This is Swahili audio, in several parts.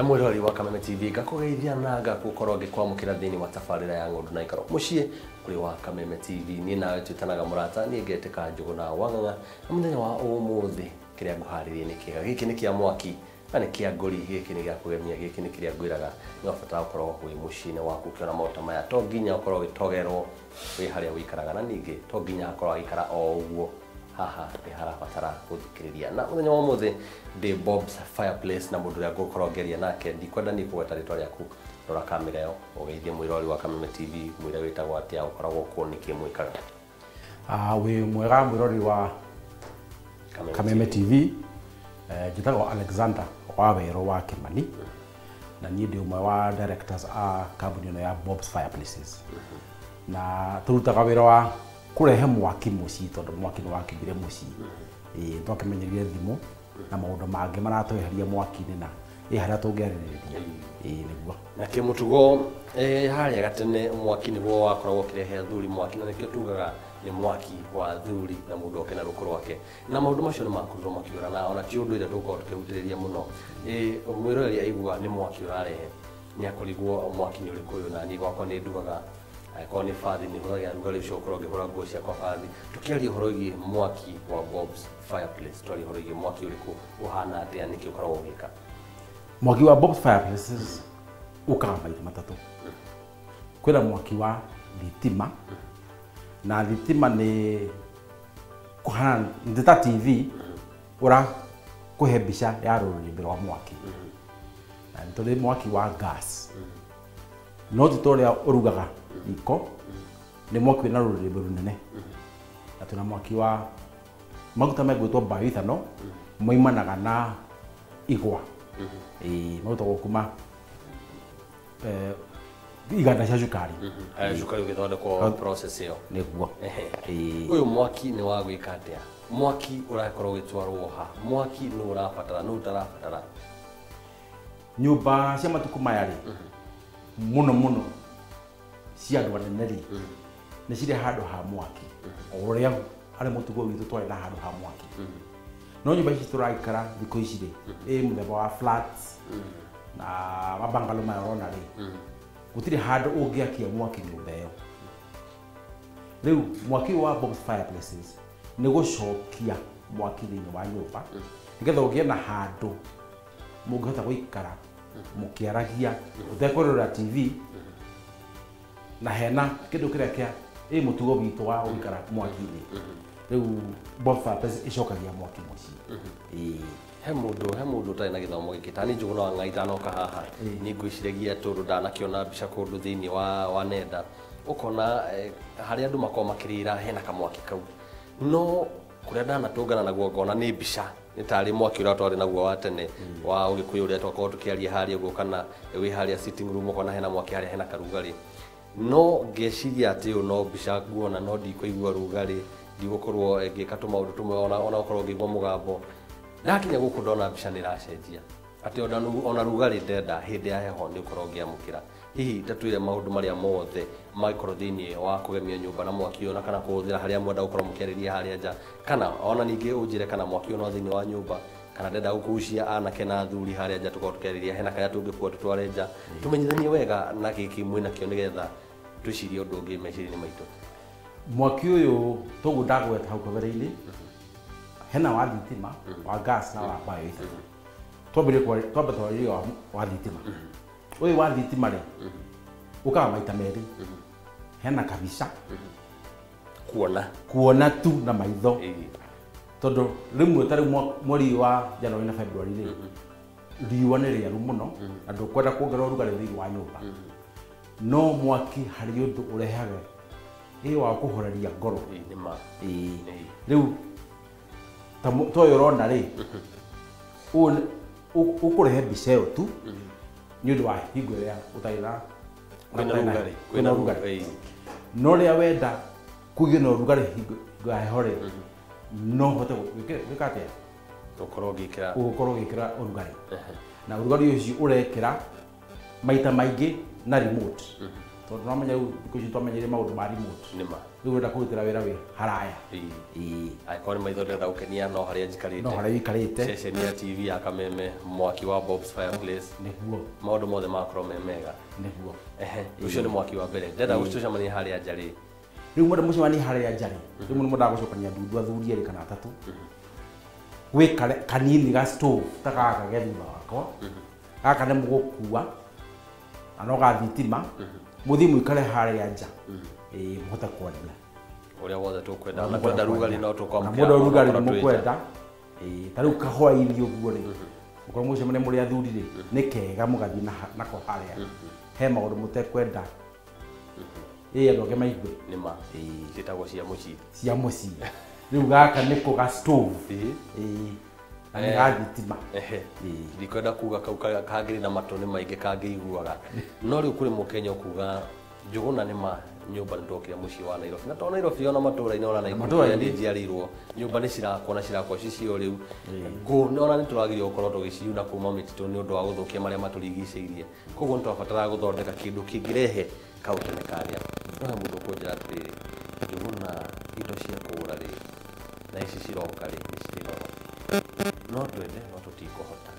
Mwirori wa Kameme TV gakugeithia na gagukorwo gikwamukira thiini wa tabarira ya Ng'ondu na Ikaro mucii kuri wa Kameme TV ni nawe twitanaga murata ni ngeteka njugu na wang'ang'a na muthenya wa umuthi kiria nguharirie ni kiega giki ni kia mwaki na ni kia ngori giki ni gia kugemia giki ni kiria ngwiraga ni wabata ukorwo wi mucii-ini waku kiona maota maya to nginya ukorwo witogerwo wi haria wikaraga na ningi to nginya akorwo agikara o uguo haha ni harabatara guthikiriria na muthenya wa umuthi ndi Bob's Fireplace na mundu ria ngukorwo ngeria nake ndikwenda ni kugweta ritwa riaku rora kamera yo ugeithie mwirori wa Kameme TV mwire witagwo atia ukoragwo kuo niki mwikaga wi mwega mwirori wa Kameme TV njitagwo Alexander Wawero wa Kimani na ni ndi umwe wa directors a company ino ya Bob's Fireplaces na turutaga wira wa kurehe mwaki mucii tondu mwaki ni wakibire mucii twakimenyeria thimu na maundu mangi maratweheria mwaki-ini na haria tungiaririria niguo na kimutugo haria gatene mwaki niguo wakoragwo kirehe thuri mwaki na nikio tugaga ni mwaki wa thuri na mundu okena ruko rwake na maundu macio ni makurwo makiura na ona ti undu ira tukorwo tukihutiriria muno mwirori aigua ni mwaki urarehe ni akurigwo mwaki ni uriku uyu na ni gwakwa ni ndugaga ko ni fathi ni huragia rugari ucio ukorwo ngihura nguo cia kwa fathi tukiaria uhoro igi mwaki wa Bob's Fireplace twari uhoro igi mwaki uriku uhana atia niki ukorwo ugika mwaki wa Bob's Fireplaces ukaga maita matatu kwina mwaki wa thitima na thitima ni kuhana ndeta TV ura kuhe mbica ya rurimi rwa mwaki na ntori mwaki wa gas no tutoria urugaga iko ni mwaki wina rurimi runene na tuna mwaki wa maguta megwitwo bioethanol moimanaga na igwa maguta gukuma iganda cia cukari cukari ugithondekwo process iyo niguo uyu mwaki ni wa gwika atia mwaki urakorwo ugitwarwo ha mwaki ni urabatara no utarabatara nyumba cia matuku maya ri muno cia andu anene ri ni cire handu ha mwaki uria ari mutugo witu twari na handu ha mwaki no nyumba ici turaikara thikũ ici ri muthemba wa flats na mabangalo maya urona ri gutire handu ungiakia mwaki nyumba iyo riu mwaki wa Bob's Fireplaces ni gucokia mwaki thiini wa nyumba nigetha ugie na handu mungihota guikara mukiaragia utekurora TV na hena kindu kiria kia mutugo witu wa guikara mwaki-ini riu Bob's Fireplaces icokagia mwaki mucii he mundu tari na githomo giki tani njugu na ng'aita no kahaha ni ngwiciragia tundu ndanakiona mbica kundu thiini wa nenda ukona haria andu makoma makirira hena kamwaki kau no kuria ndanatungana naguo ngona ni mbica ni tari mwaki uria twari naguo wa tene wa ugikuyu uria twakorwo tukiaria haria uguo kana wi haria sitting room ukona hena mwaki haria hena karugari no ngeciria ati uyu no mbica nguona no ndikuigua rugari ndigukorwo ngika tumaundu tumwe ona ukorwo ngigwa mugambo ndakinya guku ndona mbica ni racenjia ati ona rugari ndenda hindi ya heho ni ukorwo ngiamukira hihi tatuire maundu maria mothe magikorwo thiini wa kugemia nyumba na mwaki ona kana kuhuthira haria mwenda gukorwo mukiariria haria nja kana ona ningi unjire kana mwaki ona thiini wa nyumba kana ndenda gukucia anake na athuri haria nja tukorwo tukiariria hena kaya tungikuwa tutware nja tumenyithanie wega na giki mwina kio nigetha twicirie undu ungi meciria-ini maitu mwaki uyu togu ndagweta hau kabere-ini hena wa thitima wa gas na wa bioethanol twambe twaria wa thitima uyu wa thitima ri ukaga maita meri hena kabica kuona tu na maitho tondu rimwe tari mweri wa Januari na February ri riua ni riaru muno na ndukwenda kuongerera urugari thiini wa nyumba no mwaki hari undu urehaga wa kuhoreria ngoro riu toyo urona ri ukurehe mbica iyo tu ni undu wa hingo iria utari na kwina rugari no ria wenda kugie na rugari hingo ya heho ri no hote gwika atia ugukorwo gikira urugari na urugari ucio urekira maita maingi na remote tondu no menya thikũ ici twamenyeire maundu ma remote riu wenda kurutira wira wi haraya aikoni maithondeka ukenia no haria njikarite no haria ikarite session ya TV ya Kameme mwaki wa Bob's Fireplace niguo maundu mothe makoro memega niguo ucio ni mwaki wa mbere ndenda gucicamania haria njari riu mundu mucemania haria njari riu mundu mundu gucokania ndundu athuri eri kana atatu gwi kanini ga stove ta gaka ge thutha wakwa gaka ni mugukua ano ga thitima muthi muikare haria nja muhote kwaria uria wothe tukwenda na kwenda rugari no tukwamkia mundo rugari ni mukwenda tariu kahwa-ini uguo ri uko mucemania muri athuri ri ni kega mugathi nako haria he maundu mutekwenda andu maigue nima citagwo cia mucii riu gaka niko ga stove ani ga thitima ndikwenda kuga kau kangiri na matoni maingi kangĩiguaga no riu kuri mukenya kuga Njuguna nima nyumba ndokira mucii wa Nairobi na to Nairobi ona matura-ini ona Naikuru ni njiarirwo nyumba ni cirakwo cicio riu ngo nona ni turagirio gukorwo tugiciuna kuma mititu ni undu wa guthukia maria maturigiceirie koguo nitwabatara guthondeka kindu kingirehe kautene karia ona mundu kunjira atiriri Njuguna indo cia kugura ri na ici ciroka ri ni cirigoro no twende no tutikuhota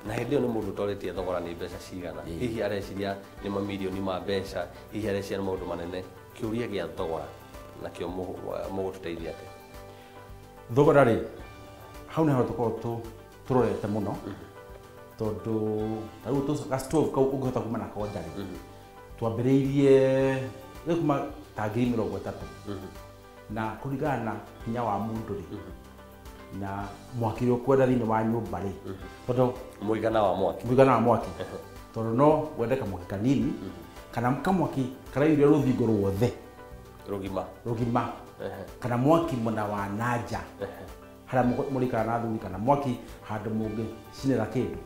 na hindi iyo ni mundu toretie thogora ni mbeca cigana hihi areciria ni mamilioni ma mbeca hihi areciria ni maundu manene kiuria gia thogora na kio mugututeithia ate thogora ri hau ni hatuko turorete muno tondu tariu tu ga stove kau ungihota kuma nako njari twambiriirie kuma ta 30,000 na kuringana na hinya wa mundu ri na mwaki ri ukwenda thiini wa nyumba ri tondu muigana wa mwaki tondu no wende kamwaki kanini kana kamwaki karairie ruthingo ruothe rugima kana mwaki mwena wa nanja haria murikana na athuri kana mwaki handu mungi cinira kindu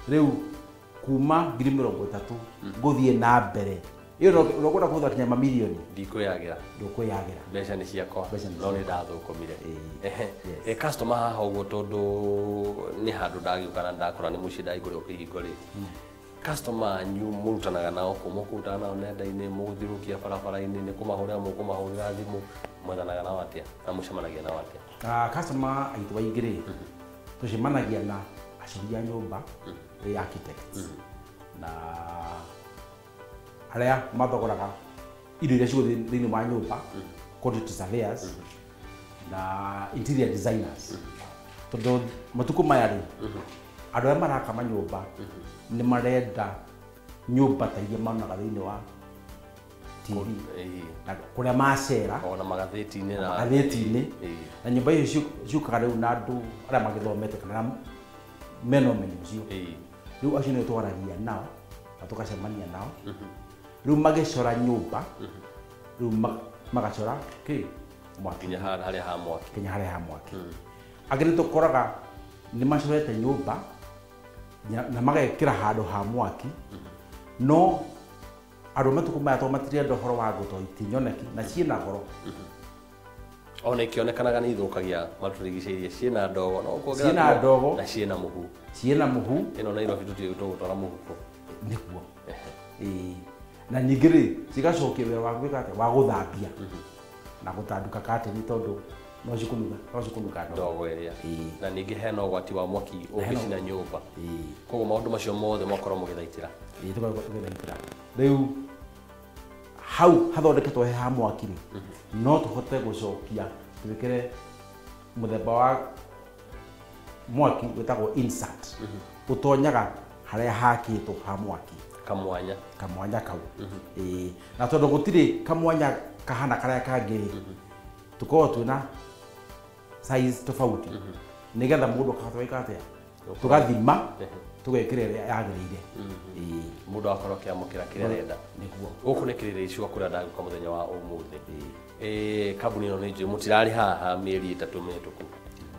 riu kuma 30,000 nguthie na mbere iyo no kwenda kuthia kinya mamilioni ndikwiyagira mbeca ni ciakwa no ni ndathukumire customer haha uguo tondu ni handu ndagiuka na ndakora ni mucii ndaigure ukihingo ri customer nyu murutanaga nao kumukutana nao nenda-ini muguthirukia barabara-ini ni kumahurira mukumahurira thimu mwethanaga nao atia na mucemanagia nao atia customer aitu baingi ri tucemanagia na acori a nyumba architects na haria mathogoraga indo iria cigå thĩinĩ wa nyũmba quantity surveyors na interior designers tondũ matukũ maya rĩ andũ arĩa marakama nyũmba nĩ marenda nyũmba ta iria monaga thĩinĩ wa TV na kũrĩa macera ona magathĩti-inĩ na nyũmba icio ciũkaga rĩu na andũ arĩa magĩthomete kana mena ũmenyo ũcio rĩu acio nĩo twaragia nao na tũgacemania nao riu magicora nyumba riu magacora mwaki kinya haria ha mwaki angĩ tukoraga ni macorete nyumba na magekira handu ha mwaki no andũ matuko maya to matirenda ũhoro wa ngũ to itinyoneki na ciĩna goro ona ikionekanaga ni ithukagia maturigiceirie ciĩna ndogo no kuongerera ndogo na ciĩna muhu ino Nairobi tũgũtwara muhuko nĩguo na ningĩ rĩ cigacokia wĩra wa gwĩka atĩa wa gũthambia na gũtanduka kateni tondu no cikunuka ndogo ĩrĩa na ningĩ hena ũgwati wa mwaki ũngĩcina nyũmba koguo maũndũ macio mothe mwakorwo mũgĩthaitĩra rĩu hau hathondeketwo he ha mwaki rĩ no tũhote gũcokia twĩkĩre mũthemba wa mwaki wĩtagwo insert ũtonyaga harĩa hakĩtwo ha mwaki kamwanya kau na tondu gutiri kamwanya kahana karia kangi tukorwo twina size tofauti nigetha mundu akathwaika atia tugathima tugekira ria yagirire mundu akorwo kiamukira kiria renda niguo guku ni kirire icua kuria ndaguka muthenya wa umuthi kambuni ino ni njuĩ mutirari haha mieri 3 mihituku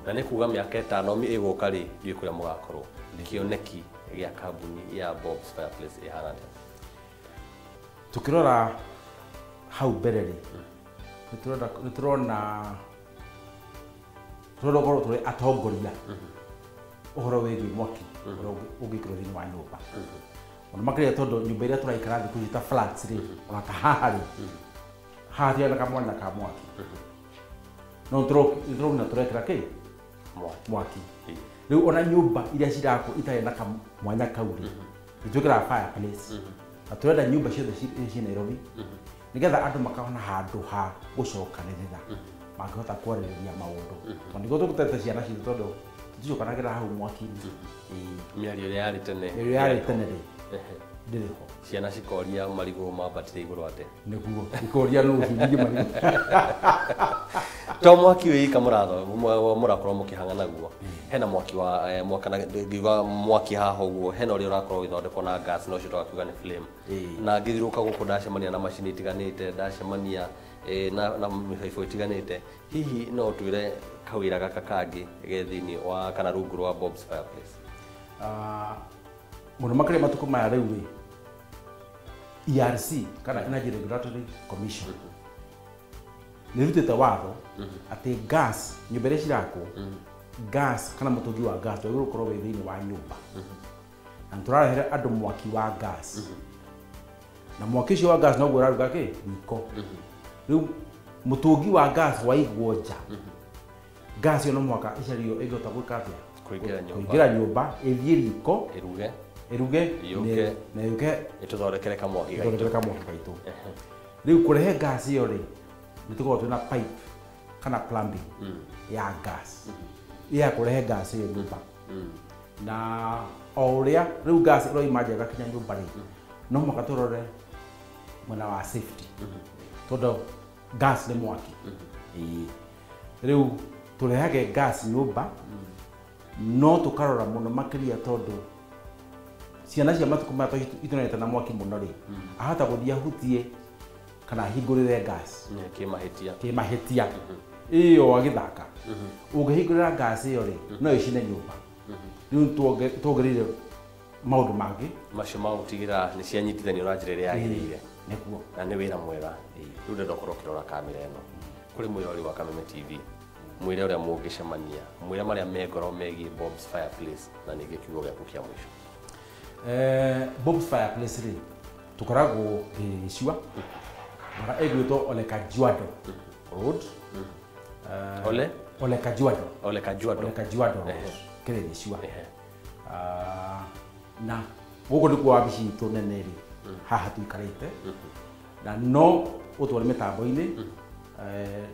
na ni kuga miaka 5 iguka ri ndiũ kuria mugakorwo kioneki gia kambuni ya Bob's Fireplace ihana atia tukirora hau mbere ri niturona korwo turi atongoria uhoro wĩgiĩ mwaki ũngĩkĩrwo thĩinĩ wa nyũmba ona makĩria tondu nyũmba iria tũraikara thikũ ici ta flats ri ona ta haha ri haha tiana kamwanya ka mwaki no tũrona tũrekĩra kĩ mwaki rĩu ona nyũmba iria cirako itarĩ na kamwanya kau rĩ nĩtwĩkĩraga fireplace na tũrenda nyũmba ciothe ciĩ Nairobi nĩgetha andũ makahona handũ ha gũcokanĩrĩra mangĩhota kwarĩrĩria maũndũ tondũ nĩguo tũgũtete ciana citũ tondũ tũticokanagĩra hau mwaki-inĩ mĩario ĩrĩa yarĩ tene rĩ ndĩrĩ ho ciana cikoria marigũ mambatire igũrũ ate nĩguo ikoria nũthi nyingĩ marigũ to mwaki wĩika mũrakorwo mũkĩhang'a naguo hena mwaki wa ngiuga mwaki haha ũguo hena ũrĩa ũrakorwo ũgĩthondekwo na gas na ũcio tũgakiuga nĩ flame na ngĩthiũrũka gũkũ ndacemania na macini itiganĩte ndacemania na mĩbaibũ itiganĩte hihi no twĩre kawĩra gaka kangĩ ge thĩinĩ wa kana rungu rwa Bob's Fireplace mũno makĩria matukũ maya rĩu rĩ ERC kana Energy Regulatory Commission nĩrutĩte watho atĩ gas nyũmba iria cirakwo gas kana mũtũngi wa gas twagĩrĩirwo gũkorwo wĩ thĩinĩ wa nyũmba na nĩtũrarehere andũ mwaki wa gas na mwaki ũcio wa gas noguo ũraruga kĩ riko rĩu mũtũngi wa gas waigwo nja gas ĩyo no mũhaka ĩcario ĩngĩhota gwĩka atĩa kũingĩra nyũmba ĩthiĩ riko iruge na yuke ituthondekere kamwaki gaitũ rĩu kũrehe gas ĩyo rĩ nĩtũkorwo twĩna pipe kana plumbing ya gas ya kũrehe gas ĩyo nyũmba na o ũrĩa rĩu gas ĩroima nja ĩgakinya nyũmba rĩ no mũhaka tũrore mwena wa safety tondũ gas nĩ mwaki rĩu tũrehage gas nyũmba no tũkarora mũno makĩria tondũ ciana cia matukũ maya itonete na mwaki mũno rĩ ahota gũthiĩ ahutie kana hingũrĩre gas kĩmahĩtia ĩyo agĩthaka ũngĩhingũrĩra gas ĩyo rĩ no ĩcine nyũmba rĩu tuongereire maũndũ mangĩ macio ma gũtigĩrĩra nĩ cianyitithanio na njĩra ĩrĩa yagĩrĩire nĩguo na nĩ wĩra mwega rĩu ndĩrenda ũkorwo ũkĩrora kamera ĩno kũrĩ mwĩrori wa Kameme TV mwĩre ũrĩa mũngĩcemania mwĩre marĩa me ngoro megiĩ Bob's Fireplace na ningĩ kiugo gĩaku kĩa mũico Bob's Fireplace rĩ tukoragwo Gĩcua mara ĩgwĩtwo Ole Kajiado Road Ole Kajiado kĩrĩ Gĩcua na gũkũ nĩkuo wabici itũ nene rĩ haha tũikarĩte na no ũtware mĩtambo-inĩ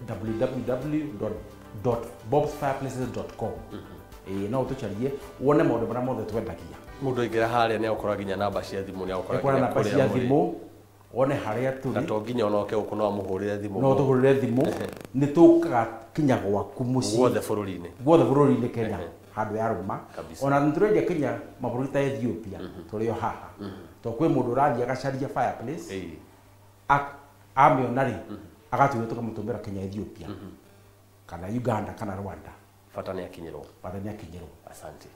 www.bobsfireplaces.com no ũtũcarie wone maũndũ marĩa mothe twendagia mũndũ aingĩra harĩa nĩ agũkora nginya namba cia thimũ nĩ agũkora namba cia thimũ one harĩa tũrĩ na to nginya onoke gũkũ no amũhũrĩre thimũ no tũhũrĩre thimũ nĩ tũkaga kinya gwaku mũciĩ guothe bũrũri-inĩ Kenya handũ yarũma ona nĩtũrendia kinya mabũrũri ta Ethiopia tũrĩ o haha to kwĩ mũndũ ũrathiĩ agacaria fireplace amĩona rĩ agatuĩka tũkamũtũmĩra kinya Ethiopia kana Uganda kana Rwanda bata nĩ akinyĩrwo asante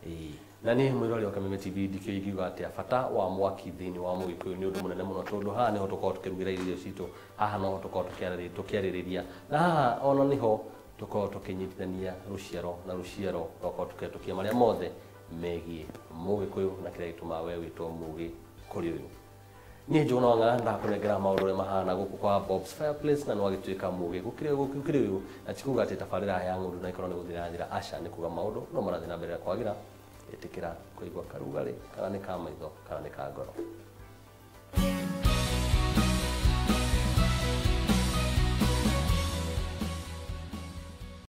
na niĩ mwĩrori wa Kameme TV ndikĩo ingiuga atĩ bata wa mwaki thĩinĩ wa Mũgĩkũyũ nĩ ũndũ mũnene mũno tondũ haha nĩho tũkoragwo tũkĩrugĩra irio citũ haha no tũkoragwo tũkĩarĩrĩria na haha ona nĩho tũkoragwo tũkĩnyitithania rũciaro na rũciaro tũkoragwo tũkĩhetũkia marĩa mothe megiĩ Mũgĩkũyũ na kĩrĩa gĩtũmaga we wĩtwo mũgĩ kũrĩ ũyũ niĩ Njũgũna wa Ng'ang'a ndakũnengera maũndũ ũrĩa mahana gũkũ kwa Bob's Fireplace na nĩwagĩtuĩka mũgĩ gũkĩrĩ ũyũ na ti kuuga atĩ tabarĩra ya ng'ũndũ na ikorwo nĩ gũthira njĩra aca nĩ kuuga maũndũ no marathiĩ na mbere kwagĩra ĩtĩkĩra kũigua karugarĩ kana nĩ ka maitho kana nĩ ka ngoro